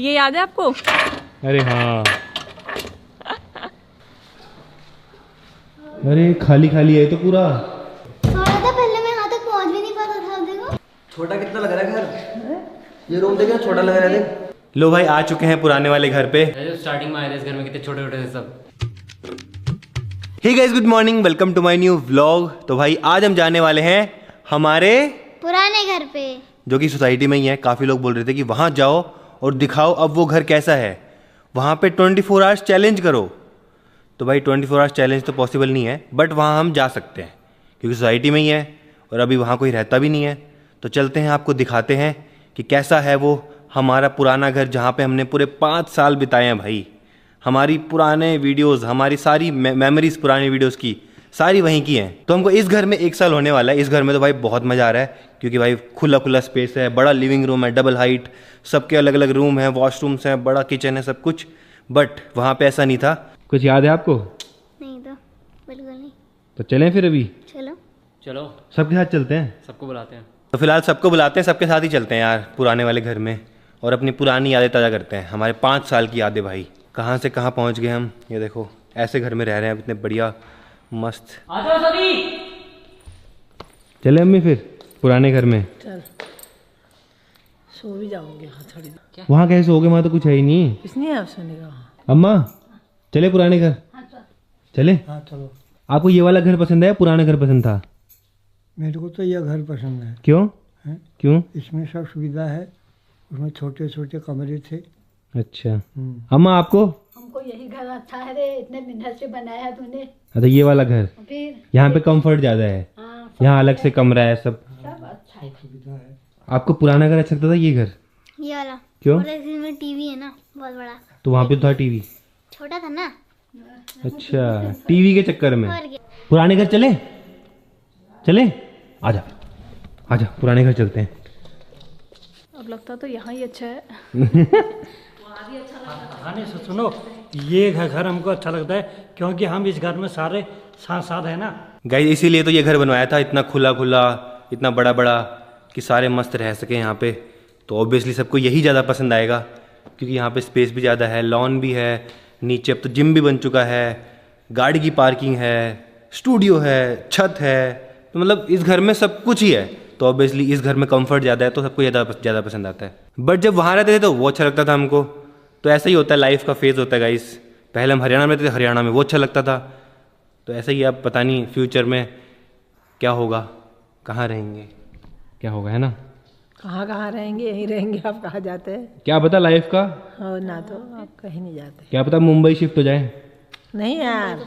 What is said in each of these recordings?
ये याद है आपको? अरे हाँ, अरे खाली खाली है तो पूरा। थोड़ा था पहले, मैं यहाँ तक पहुँच भी नहीं पाता था। देखो छोटा कितना लग रहा है घर, ये रूम देखिए छोटा लग रहा है। देख लो भाई, आ चुके हैं पुराने वाले घर पे। स्टार्टिंग में आए थे इस घर में, कितने छोटे छोटे थे सब। Hey guys, good morning, welcome to my new vlog. तो भाई आज हम जाने वाले हैं हमारे पुराने घर पे, जो कि सोसाइटी में ही है। काफ़ी लोग बोल रहे थे कि वहाँ जाओ और दिखाओ अब वो घर कैसा है, वहाँ पे 24 आवर्स चैलेंज करो। तो भाई 24 आवर्स चैलेंज तो पॉसिबल नहीं है, बट वहाँ हम जा सकते हैं क्योंकि सोसाइटी में ही है और अभी वहाँ कोई रहता भी नहीं है। तो चलते हैं, आपको दिखाते हैं कि कैसा है वो हमारा पुराना घर, जहाँ पे हमने पूरे 5 साल बिताए हैं भाई। हमारी पुराने वीडियोस, हमारी सारी मेमोरीज पुरानी वीडियोस की सारी वहीं की हैं। तो हमको इस घर में 1 साल होने वाला है। इस घर में तो भाई बहुत मज़ा आ रहा है क्योंकि भाई खुला खुला स्पेस है, बड़ा लिविंग रूम है, डबल हाइट, सबके अलग अलग रूम है, वॉशरूम्स हैं, बड़ा किचन है, सब कुछ। बट वहाँ पे ऐसा नहीं था। कुछ याद है आपको? नहीं तो बिल्कुल नहीं। तो चलें फिर अभी, चलो चलो सबके साथ चलते हैं। सबको बुलाते हैं। तो फिलहाल सबको बुलाते हैं, सबके साथ ही चलते हैं यार पुराने वाले घर में और अपनी पुरानी यादें ताज़ा करते हैं। हमारे 5 साल की यादें भाई, कहाँ से कहाँ पहुँच गए हम। ये देखो, ऐसे घर में रह रहे हैं इतने बढ़िया मस्त। आ जाओ सभी। चले अम्मी फिर पुराने घर में। चल सो भी जाओगे। हाँ थोड़ी क्या वहाँ कैसे सोओगे, वहाँ तो कुछ है ही नहीं। इसलिए आप सोने का। अम्मा चले पुराने घर। चले। हाँ चलो। आपको ये वाला घर पसंद है या पुराना घर पसंद था? मेरे को तो यह घर पसंद है। क्यों? हैं? क्यों? इसमें सब सुविधा है, उसमें छोटे छोटे कमरे थे। अच्छा, अम्मा आपको? हमको यही घर अच्छा है रे, इतने मेहनत से बनाया है तूने। अच्छा, ये वाला घर, फिर यहाँ पे कंफर्ट ज़्यादा है, हाँ यहाँ अलग से कमरा है, सब अच्छा है। सुविधा है। आपको पुराना घर अच्छा लगता था ये घर? ये वाला। क्यों? और इसमें टीवी है ना बहुत बड़ा। तो वहाँ पे तो था टीवी। छोटा था ना। अच्छा, टीवी के चक्कर में और क्या। पुराने घर चले। चले, आजा आजा, पुराने घर चलते हैं। अब लगता तो यहाँ ही अच्छा है। हाँ नहीं सुनो, ये घर हमको अच्छा लगता है क्योंकि हम इस घर में सारे साथ साथ है ना। गाइस इसीलिए तो ये घर बनवाया था, इतना खुला खुला, इतना बड़ा बड़ा, कि सारे मस्त रह सके यहाँ पे। तो ऑब्वियसली सबको यही ज़्यादा पसंद आएगा क्योंकि यहाँ पे स्पेस भी ज़्यादा है, लॉन भी है, नीचे अब तो जिम भी बन चुका है, गाड़ी की पार्किंग है, स्टूडियो है, छत है। तो मतलब इस घर में सब कुछ ही है। तो ऑब्वियसली इस घर में कंफर्ट ज़्यादा है तो सबको ज़्यादा पसंद आता है। बट जब वहाँ रहते थे तो वो अच्छा लगता था हमको। तो ऐसा ही होता है, लाइफ का फेज़ होता है गाइस। पहले हम हरियाणा में रहते थे, हरियाणा में वो अच्छा लगता था। तो ऐसा ही अब पता नहीं फ्यूचर में क्या होगा, कहाँ रहेंगे, क्या होगा, है ना। कहाँ रहेंगे, यहीं रहेंगे। आप कहाँ जाते हैं? क्या पता लाइफ का, हो ना तो आप कहीं नहीं जाते। क्या पता मुंबई शिफ्ट हो जाए। नहीं यार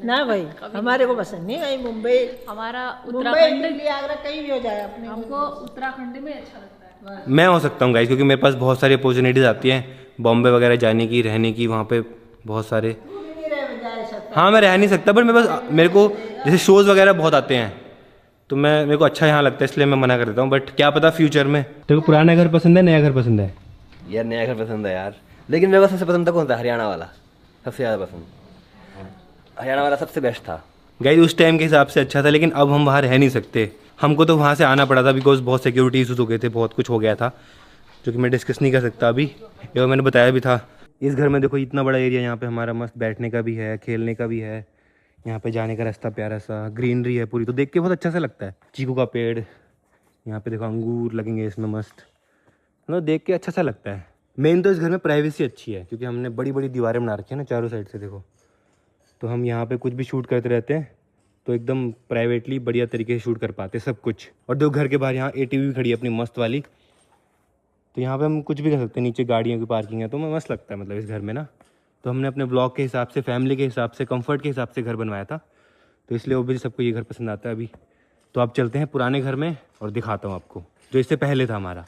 ना भाई, हमारे को पसंद नहीं भाई मुंबई। हमारा मुंबई उत्तराखंड, दिल्ली आगरा कहीं भी हो जाए अपने को। हमको उत्तराखंड में अच्छा लगता है। मैं हो सकता हूँ गाइस क्योंकि मेरे पास बहुत सारी अपॉर्चुनिटीज़ आती हैं बॉम्बे वगैरह जाने की, रहने की, वहाँ पे बहुत सारे। नहीं रह जाए सकता। हाँ मैं रह नहीं सकता, बट मेरे को जैसे शोज़ वगैरह बहुत आते हैं तो मेरे को अच्छा यहाँ लगता है, इसलिए मैं मना कर देता हूँ। बट क्या पता फ्यूचर में। तेरे को पुराना घर पसंद है, नया घर पसंद है? यार नया घर पसंद है यार, लेकिन मेरे को सबसे पसंद था कौन सा, हरियाणा वाला सबसे ज़्यादा पसंद। हरियाणा वाला सबसे बेस्ट था गाइस, उस टाइम के हिसाब से अच्छा था, लेकिन अब हम वहाँ रह नहीं सकते। हमको तो वहाँ से आना पड़ा था बिकॉज बहुत सिक्योरिटी इशूज़ हो गए थे, बहुत कुछ हो गया था जो कि मैं डिस्कस नहीं कर सकता अभी। ये मैंने बताया भी था। इस घर में देखो इतना बड़ा एरिया, यहाँ पे हमारा मस्त बैठने का भी है, खेलने का भी है, यहाँ पे जाने का रास्ता प्यारा सा, ग्रीनरी है पूरी, तो देख के बहुत अच्छा सा लगता है। चीकू का पेड़, यहाँ पे देखो अंगूर लगेंगे इसमें मस्त, मतलब देख के अच्छा सा लगता है। मेन तो इस घर में प्राइवेसी अच्छी है क्योंकि हमने बड़ी बड़ी दीवारें बना रखी है ना चारों साइड से, देखो। तो हम यहाँ पे कुछ भी शूट करते रहते हैं तो एकदम प्राइवेटली बढ़िया तरीके से शूट कर पाते सब कुछ। और देखो घर के बाहर यहाँ ATV भी खड़ी है अपनी मस्त वाली, तो यहाँ पे हम कुछ भी कर सकते हैं। नीचे गाड़ियों की पार्किंग है, तो मस्त लगता है मतलब इस घर में ना। तो हमने अपने ब्लॉग के हिसाब से, फैमिली के हिसाब से, कंफर्ट के हिसाब से घर बनवाया था, तो इसलिए वो भी सबको ये घर पसंद आता है अभी। तो आप चलते हैं पुराने घर में और दिखाता हूँ आपको जो इससे पहले था हमारा।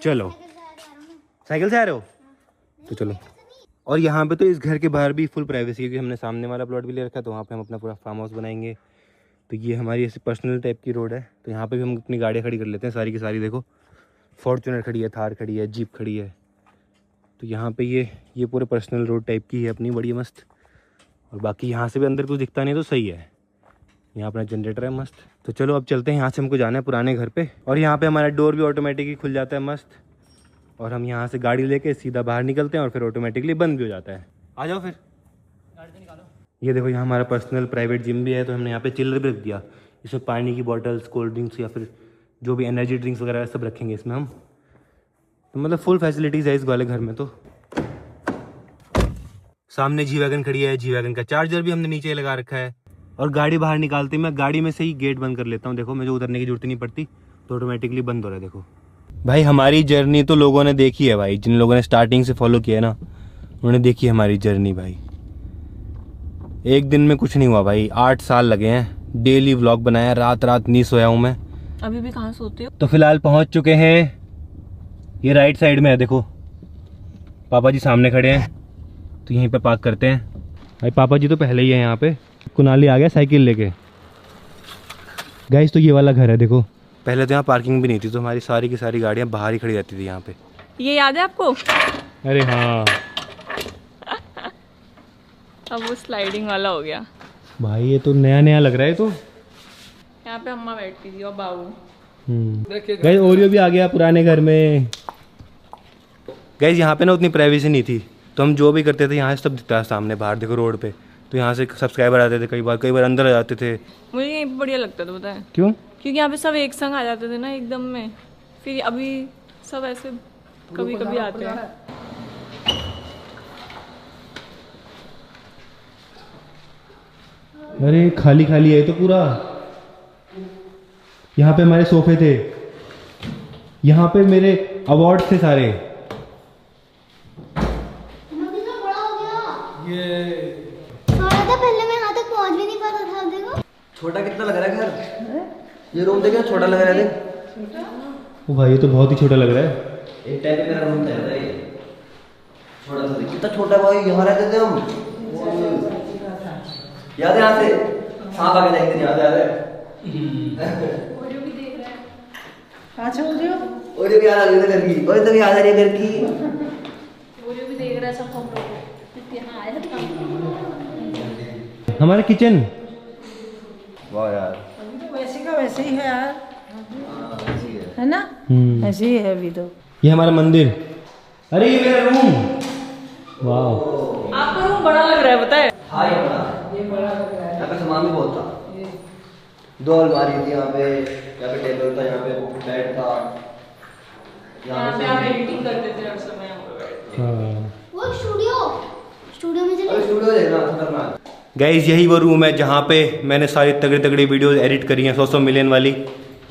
चलो, साइकिल से आ रहे हो तो चलो। और यहाँ पे तो इस घर के बाहर भी फुल प्राइवेसी क्योंकि हमने सामने वाला प्लॉट भी ले रखा है, तो वहाँ पे हम अपना पूरा फार्म हाउस बनाएंगे। तो ये हमारी ऐसी पर्सनल टाइप की रोड है, तो यहाँ पे भी हम अपनी गाड़ियाँ खड़ी कर लेते हैं सारी की सारी। देखो फॉर्चुनर खड़ी है, थार खड़ी है, जीप खड़ी है। तो यहाँ पे ये पूरे पर्सनल रोड टाइप की है अपनी, बड़ी मस्त। और बाकी यहाँ से भी अंदर कुछ दिखता नहीं तो सही है। यहाँ अपना जनरेटर है मस्त। तो चलो अब चलते हैं, यहाँ से हमको जाना है पुराने घर पे। और यहाँ पे हमारा डोर भी ऑटोमेटिकली खुल जाता है मस्त। और हम यहाँ से गाड़ी लेके सीधा बाहर निकलते हैं और फिर ऑटोमेटिकली बंद भी हो जाता है। आ जाओ फिर। गाड़ी से निकालो। ये देखो यहाँ हमारा पर्सनल प्राइवेट जिम भी है, तो हमने यहाँ पे चिल्लर भी रख दिया। इसमें पानी की बॉटल्स, कोल्ड ड्रिंक्स या फिर जो भी एनर्जी ड्रिंक्स वगैरह सब रखेंगे इसमें हम। तो मतलब फुल फैसिलिटीज़ है इस वाले घर में। तो सामने जी वैगन खड़ी है, जी वैगन का चार्जर भी हमने नीचे लगा रखा है। और गाड़ी बाहर निकालते मैं गाड़ी में से ही गेट बंद कर लेता हूँ। देखो मुझे उतरने की जरूरत नहीं पड़ती, तो ऑटोमेटिकली बंद हो रहा है। देखो भाई हमारी जर्नी तो लोगों ने देखी है भाई, जिन लोगों ने स्टार्टिंग से फॉलो किया है ना, उन्होंने देखी है हमारी जर्नी भाई। एक दिन में कुछ नहीं हुआ भाई, 8 साल लगे हैं। डेली व्लॉग बनाया, रात रात नहीं सोया हूँ मैं। अभी भी कहाँ सोते हो? तो फिलहाल पहुँच चुके हैं, ये राइट साइड में है। देखो पापा जी सामने खड़े हैं, तो यहीं पे पार्क करते हैं। भाई पापा जी तो पहले ही है यहाँ पे। कुनाली आ गया साइकिल लेके। गाइस तो ये वाला घर है देखो। पहले तो यहाँ पार्किंग भी नहीं थी, तो हमारी सारी की सारी गाड़ियाँ बाहर ही खड़ी रहती थी यहाँ पे। ये याद है आपको? अरे हाँ अब वो स्लाइडिंग वाला हो गया। भाई ये तो नया नया लग रहा है। तो यहाँ पे अम्मा बैठती थी और बाबू। गाइस ओरियो भी आ गया पुराने घर में। गाइस यहाँ पे ना उतनी प्राइवेसी नहीं थी, तो हम जो भी करते थे यहाँ से सब दिखता है सामने बाहर। देखो रोड पे, तो यहाँ से सब्सक्राइबर आते थे, कई बार अंदर आ जाते थे। मुझे यहीं पे बढ़िया लगता था, पता है क्यों? क्योंकि यहाँ पे सब एक संग आ जाते थे ना एकदम में। फिर अभी सब ऐसे कभी कभी आते हैं। अरे खाली खाली है तो पूरा। यहाँ पे हमारे सोफे थे, यहाँ पे मेरे अवार्ड थे सारे। कितना बड़ा हो गया ये। थोड़ा था पहले मैं यहाँ तक पहुँच भी नहीं पाता था। अब देखो छोटा कितना लग रहा है घर। ये रूम देखे छोटा लग रहा है। देख ओ भाई ये तो बहुत ही छोटा लग रहा है। एक टाइम पे मेरा रूम था ये छोटा सा। कितना छोटा भाई, यहाँ रहते थे हम। याद है यहाँ से सांप आके जाएंगे, याद है? कहाँ छोड़ रही हो? और भी याद आ रही है घर की, और तो याद आ रही है घर की। वो जो भी देख रहा है सब हम लोग यहाँ आए थे। हमारा किचन। वाह यार, वैसे का वैसे ही है यार, है ना? ऐसे ही है अभी तो। ये हमारा मंदिर। अरे ये मेरा रूम। वाह आपका रूम बड़ा लग रहा है, पता है? हाँ ये बड़ा लग रहा है। यहाँ पे सामान भी बहुत था। 2 अलमारी थी यहाँ पे टेबल था, यहाँ पे बेड था। यहाँ पे आप एडिटिंग करते थे हर समय। वो स्टूडियो में चले। स्टूडियो देखना खतरनाक। गाइज यही वो रूम है जहाँ पे मैंने सारी तगड़ी तगड़ी वीडियोस एडिट करी हैं, 100 मिलियन वाली।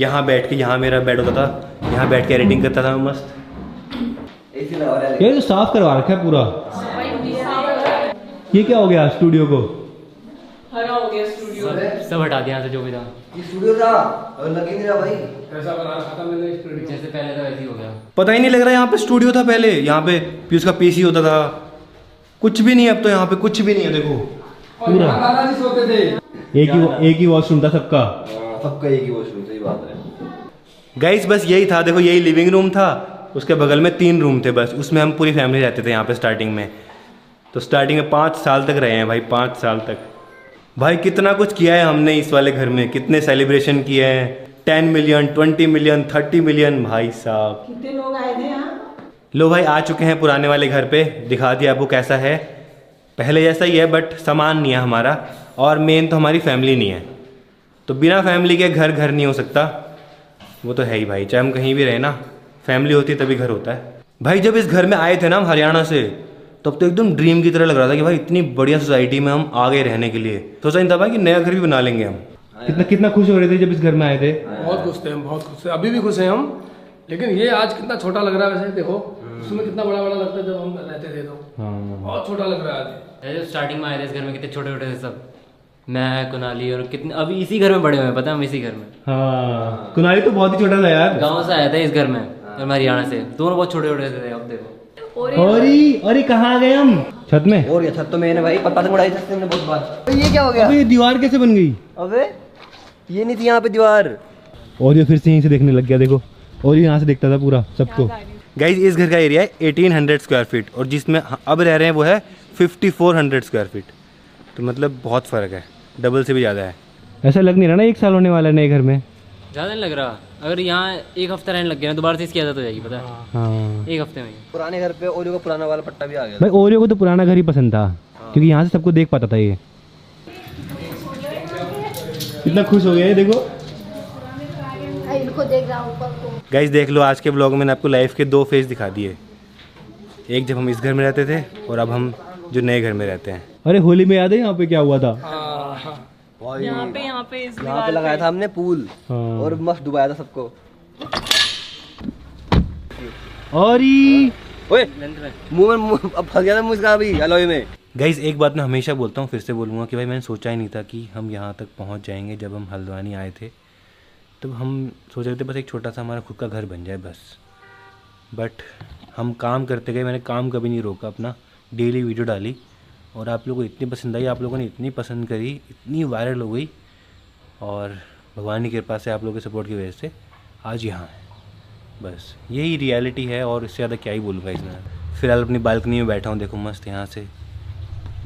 यहाँ बैठ के, यहाँ मेरा बेड होता था, यहाँ बैठ के एडिटिंग करता था मैं मस्त। ये तो साफ करवा रखा है पूरा। ये क्या हो गया स्टूडियो को? हरा हो गया स्टूडियो। सब हटा दिया यहाँ से जो भी था। ये स्टूडियो था और लग ही नहीं रहा भाई। ऐसा बना रखा था मैंने स्टूडियो, जैसे पहले था वैसे ही हो गया। पता ही नहीं लग रहा यहाँ पे स्टूडियो था पहले। यहाँ पे पीयूष का पीसी होता था, कुछ भी नहीं है अब तो। यहाँ पे कुछ भी नहीं है, देखो पूरा। सोते थे। एक ही वॉशरूम था सबका। सबका एक ही वॉशरूम, सही बात है। गाइस बस यही था, देखो यही लिविंग रूम था, उसके बगल में 3 रूम थे बस। उसमें हम पूरी फैमिली रहते थे यहाँ पे स्टार्टिंग में। तो स्टार्टिंग में 5 साल तक रहे हैं भाई, 5 साल तक। भाई कितना कुछ किया है हमने इस वाले घर में, कितने सेलिब्रेशन किए हैं। 10 मिलियन, 20 मिलियन, 30 मिलियन। भाई साहब कितने लोग आए थे यहाँ? लो भाई आ चुके हैं पुराने वाले घर पे। दिखा दिया आपको कैसा है, पहले जैसा ही है बट सामान नहीं है हमारा। और मेन तो हमारी फैमिली नहीं है, तो बिना फैमिली के घर घर नहीं हो सकता। वो तो है ही भाई, चाहे हम कहीं भी रहे ना, फैमिली होती है तभी घर होता है। भाई जब इस घर में आए थे ना हम हरियाणा से, तब तो एकदम ड्रीम की तरह लग रहा था कि भाई इतनी बढ़िया सोसाइटी में हम आ गए रहने के लिए। सोचा नहीं था भाई कि नया घर भी बना लेंगे हम। कितना खुश हो रहे थे जब इस घर में आए थे। बहुत खुश थे हम, बहुत खुश थे। अभी भी खुश हैं हम। लेकिन ये आज कितना छोटा लग रहा है वैसे देखो, उसमें कितना बड़ा बड़ा लगता है जब हम रहते थे। तो बहुत छोटा लग रहा है आज। जब स्टार्टिंग में आए थे इस घर में कितने छोटे छोटे थे सब, मैं कुनाली और कितने अभी इसी घर में बड़े हुए हैं, पता है हम इसी घर में। हाँ कुनाली तो बहुत ही छोटा था यार। गाँव से आया था इस घर में और मैं हरियाणा से, दोनों बहुत छोटे छोटे थे। अब देखो और कहाँ आ गए हम? छत में। और ये छत तो मैंने भाई पतंग उड़ाई थी हमने बहुत बार। ये क्या हो गया? अबे ये दीवार कैसे बन गई? अबे ये नहीं थी यहाँ पे दीवार। और ये फिर से यहीं से देखने लग गया, देखो। और ये यहाँ से देखता था पूरा सबको। गाइज इस घर का एरिया है 1800 स्क्वायर फीट, और जिसमें अब रह रहे हैं वो है 5400 स्क्वायर फीट। तो मतलब बहुत फ़र्क है, डबल से भी ज़्यादा है। ऐसा लग नहीं रहा ना 1 साल होने वाला है नए घर में। ज़्यादा नहीं लग रहा। अगर यहाँ एक हफ्ता रहने लग गया ना दोबारा से इसकी आदत हो जाएगी, पता है? हाँ एक हफ्ते में ही। पुराने घर पे ओरियो का पुराना वाला पट्टा भी आ गया भाई, ओरियो को तो पुराना घर ही पसंद था क्योंकि यहाँ से सबको देख पाता था ये। कितना खुश हो गया है देखो। इनको देख रहा हूँ ऊपर को। गाइस देख लो, आज के ब्लॉग में मैंने आपको लाइफ के 2 फेज दिखा दिए। एक जब हम इस घर में रहते थे और अब हम जो नए घर में रहते हैं। अरे होली में याद है यहाँ पे क्या हुआ था? यहाँ पे इस यहाँ पे लगाया था हमने पूल और मस्त डुबाया था सबको। और ओए मुंह अब फंस गया था मुझ का अभी अलॉय में। गाइस एक बात मैं हमेशा बोलता हूँ, फिर से बोलूँगा कि भाई मैंने सोचा ही नहीं था कि हम यहाँ तक पहुँच जाएंगे। जब हम हल्द्वानी आए थे तब हम सोच रहे थे बस एक छोटा सा हमारा खुद का घर बन जाए बस। बट हम काम करते गए, मैंने काम कभी नहीं रोका अपना, डेली वीडियो डाली और आप लोगों को इतनी पसंद आई, आप लोगों ने इतनी पसंद करी, इतनी वायरल हो गई और भगवान की कृपा से आप लोगों के सपोर्ट की वजह से आज यहाँ है। बस यही रियलिटी है और इससे ज़्यादा क्या ही बोलूँगा इसमें। फ़िलहाल अपनी बालकनी में बैठा हूँ, देखो मस्त यहाँ से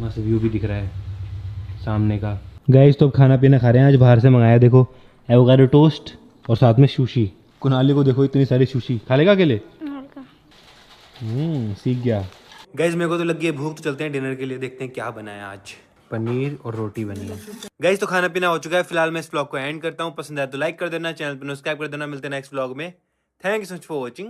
मस्त व्यू भी दिख रहा है सामने का। गाइस तो अब खाना पीना खा रहे हैं, आज बाहर से मंगाया देखो एवोकाडो टोस्ट और साथ में सुशी। कुनाली को देखो इतनी सारी सुशी, खा लेगा अकेले? सीख गया। गाइस मेरे को तो लग गई है भूख, तो चलते हैं डिनर के लिए, देखते हैं क्या बनाया आज। पनीर और रोटी बनी है। गाइस तो खाना पीना हो चुका है, फिलहाल मैं इस ब्लॉग को एंड करता हूँ। पसंद आया तो लाइक कर देना, चैनल पर सब्सक्राइब कर देना। मिलते हैं नेक्स्ट ब्लॉग में। Thank you so much for watching.